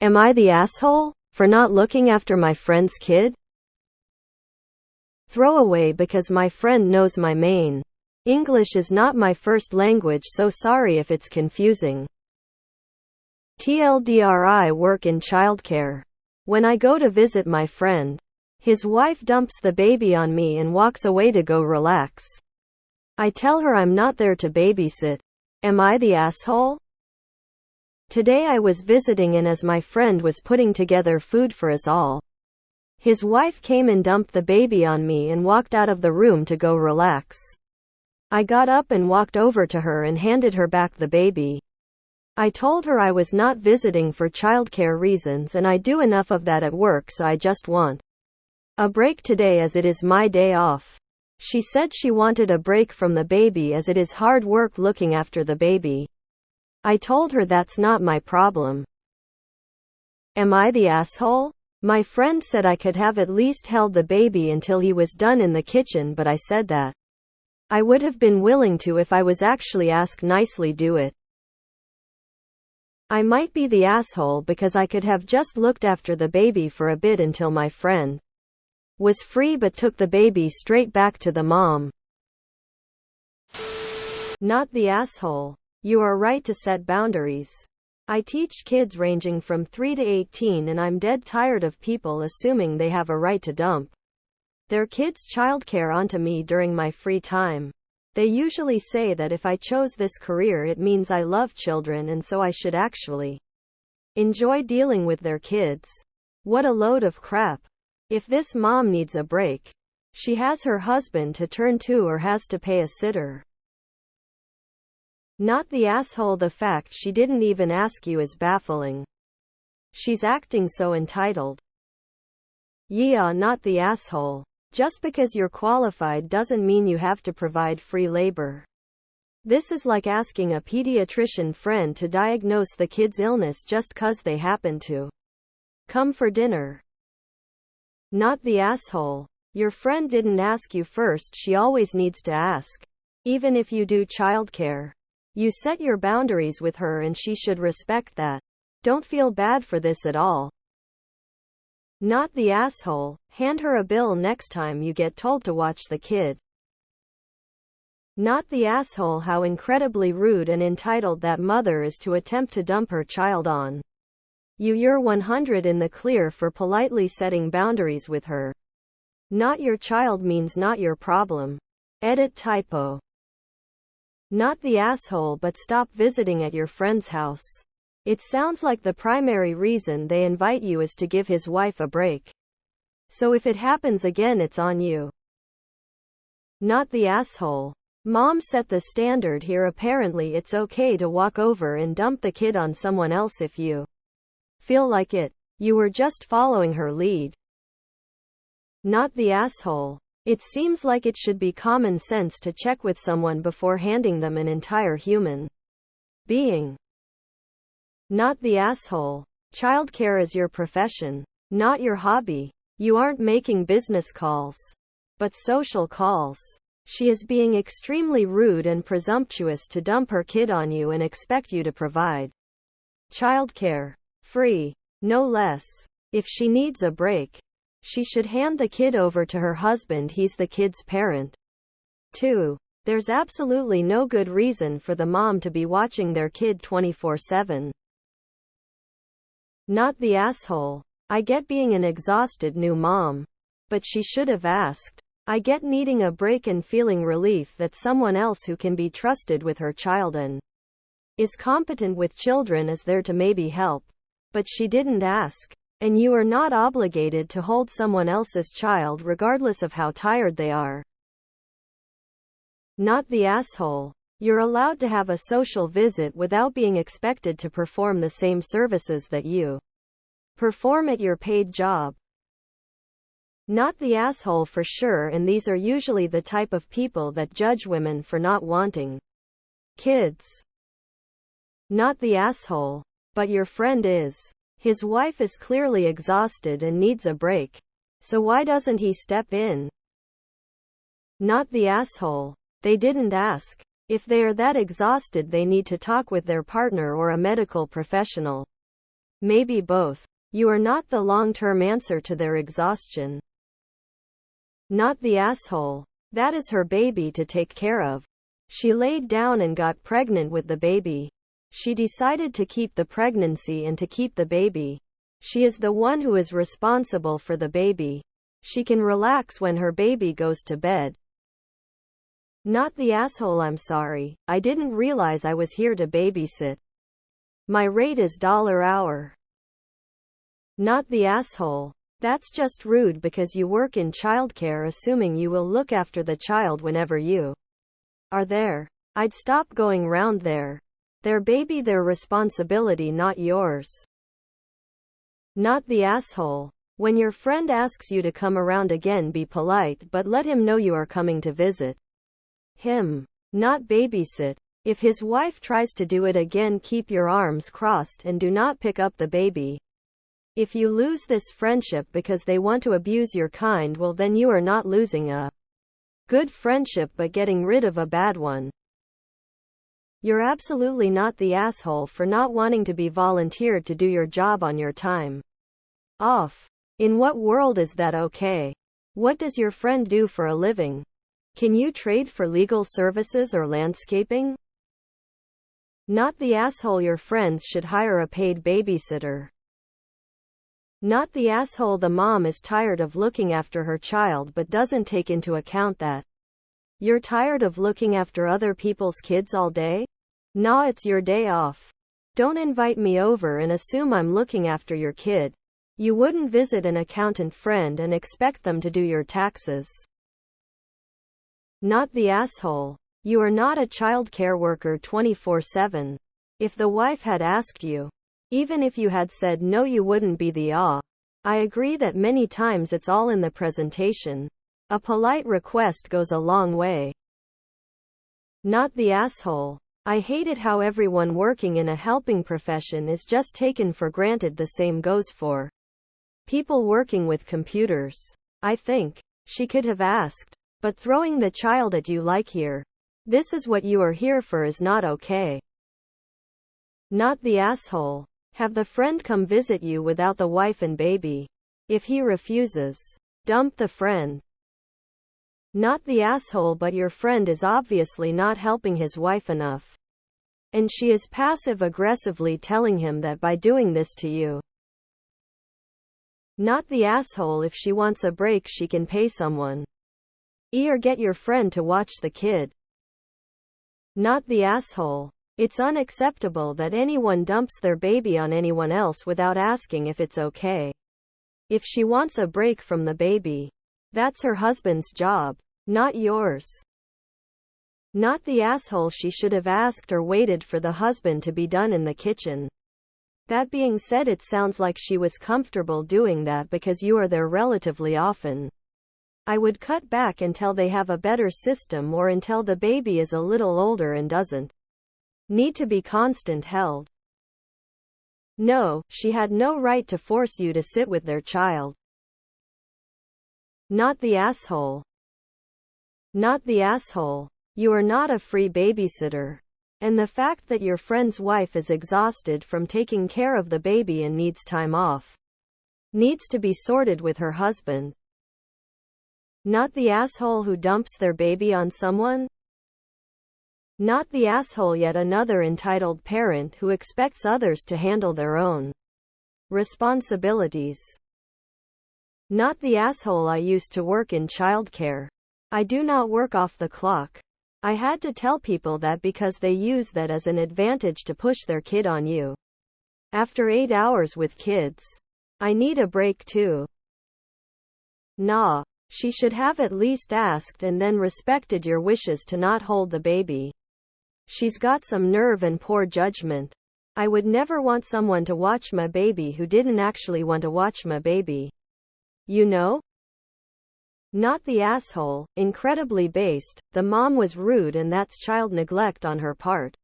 Am I the asshole for not looking after my friend's kid? Throw away because my friend knows my main. English is not my first language, so sorry if it's confusing. TLDR, I work in childcare. When I go to visit my friend, his wife dumps the baby on me and walks away to go relax. I tell her I'm not there to babysit. Am I the asshole? Today I was visiting, and as my friend was putting together food for us all, his wife came and dumped the baby on me and walked out of the room to go relax. I got up and walked over to her and handed her back the baby. I told her I was not visiting for childcare reasons, and I do enough of that at work, so I just want a break today as it is my day off. She said she wanted a break from the baby as it is hard work looking after the baby. I told her that's not my problem. Am I the asshole? My friend said I could have at least held the baby until he was done in the kitchen, but I said that I would have been willing to if I was actually asked nicely do it. I might be the asshole because I could have just looked after the baby for a bit until my friend was free, but took the baby straight back to the mom. Not the asshole. You are right to set boundaries. I teach kids ranging from 3 to 18, and I'm dead tired of people assuming they have a right to dump their kids' childcare onto me during my free time. They usually say that if I chose this career it means I love children and so I should actually enjoy dealing with their kids. What a load of crap. If this mom needs a break, she has her husband to turn to or has to pay a sitter. Not the asshole. The fact she didn't even ask you is baffling. She's acting so entitled. Yeah, not the asshole. Just because you're qualified doesn't mean you have to provide free labor. This is like asking a pediatrician friend to diagnose the kid's illness just 'cause they happen to come for dinner. Not the asshole. Your friend didn't ask you first. She always needs to ask. Even if you do childcare, you set your boundaries with her and she should respect that. Don't feel bad for this at all. Not the asshole. Hand her a bill next time you get told to watch the kid. Not the asshole. How incredibly rude and entitled that mother is to attempt to dump her child on you. You're 100 in the clear for politely setting boundaries with her. Not your child means not your problem. Edit typo. Not the asshole, but stop visiting at your friend's house. It sounds like the primary reason they invite you is to give his wife a break. So if it happens again, it's on you. Not the asshole. Mom set the standard here. Apparently it's okay to walk over and dump the kid on someone else if you feel like it. You were just following her lead. Not the asshole. It seems like it should be common sense to check with someone before handing them an entire human being. Not the asshole. Childcare is your profession, not your hobby. You aren't making business calls, but social calls. She is being extremely rude and presumptuous to dump her kid on you and expect you to provide childcare. Free. No less. If she needs a break, she should hand the kid over to her husband. He's the kid's parent. 2. There's absolutely no good reason for the mom to be watching their kid 24/7. Not the asshole. I get being an exhausted new mom, but she should have asked. I get needing a break and feeling relief that someone else who can be trusted with her child and is competent with children is there to maybe help. But she didn't ask. And you are not obligated to hold someone else's child regardless of how tired they are. Not the asshole. You're allowed to have a social visit without being expected to perform the same services that you perform at your paid job. Not the asshole for sure, and these are usually the type of people that judge women for not wanting kids. Not the asshole. But your friend is. His wife is clearly exhausted and needs a break. So why doesn't he step in? Not the asshole. They didn't ask. If they are that exhausted, they need to talk with their partner or a medical professional. Maybe both. You are not the long-term answer to their exhaustion. Not the asshole. That is her baby to take care of. She laid down and got pregnant with the baby. She decided to keep the pregnancy and to keep the baby. She is the one who is responsible for the baby. She can relax when her baby goes to bed. Not the asshole. I'm sorry, I didn't realize I was here to babysit. My rate is $1 hour. Not the asshole. That's just rude because you work in childcare assuming you will look after the child whenever you are there. I'd stop going round there. Their baby, their responsibility, not yours. Not the asshole. When your friend asks you to come around again, be polite but let him know you are coming to visit him, not babysit. If his wife tries to do it again, keep your arms crossed and do not pick up the baby. If you lose this friendship because they want to abuse your kind, well then you are not losing a good friendship but getting rid of a bad one. You're absolutely not the asshole for not wanting to be volunteered to do your job on your time off. In what world is that okay? What does your friend do for a living? Can you trade for legal services or landscaping? Not the asshole. Your friends should hire a paid babysitter. Not the asshole. The mom is tired of looking after her child but doesn't take into account that you're tired of looking after other people's kids all day? Nah, it's your day off. Don't invite me over and assume I'm looking after your kid. You wouldn't visit an accountant friend and expect them to do your taxes. Not the asshole. You are not a childcare worker 24/7. If the wife had asked you, even if you had said no, you wouldn't be the I agree that many times it's all in the presentation. A polite request goes a long way. Not the asshole. I hate it how everyone working in a helping profession is just taken for granted. The same goes for people working with computers. I think she could have asked, but throwing the child at you like here, this is what you are here for, is not okay. Not the asshole. Have the friend come visit you without the wife and baby. If he refuses, dump the friend. Not the asshole, but your friend is obviously not helping his wife enough. And she is passive-aggressively telling him that by doing this to you. Not the asshole. If she wants a break, she can pay someone. Or get your friend to watch the kid. Not the asshole. It's unacceptable that anyone dumps their baby on anyone else without asking if it's okay. If she wants a break from the baby, that's her husband's job, not yours. Not the asshole. She should have asked or waited for the husband to be done in the kitchen. That being said, it sounds like she was comfortable doing that because you are there relatively often. I would cut back until they have a better system or until the baby is a little older and doesn't need to be constant held. No, she had no right to force you to sit with their child. Not the asshole. Not the asshole. You are not a free babysitter. And the fact that your friend's wife is exhausted from taking care of the baby and needs time off needs to be sorted with her husband. Not the asshole who dumps their baby on someone. Not the asshole. Yet another entitled parent who expects others to handle their own responsibilities. Not the asshole. I used to work in childcare. I do not work off the clock. I had to tell people that because they use that as an advantage to push their kid on you. After 8 hours with kids, I need a break too. Nah, she should have at least asked and then respected your wishes to not hold the baby. She's got some nerve and poor judgment. I would never want someone to watch my baby who didn't actually want to watch my baby. You know? Not the asshole. Incredibly based. The mom was rude and that's child neglect on her part.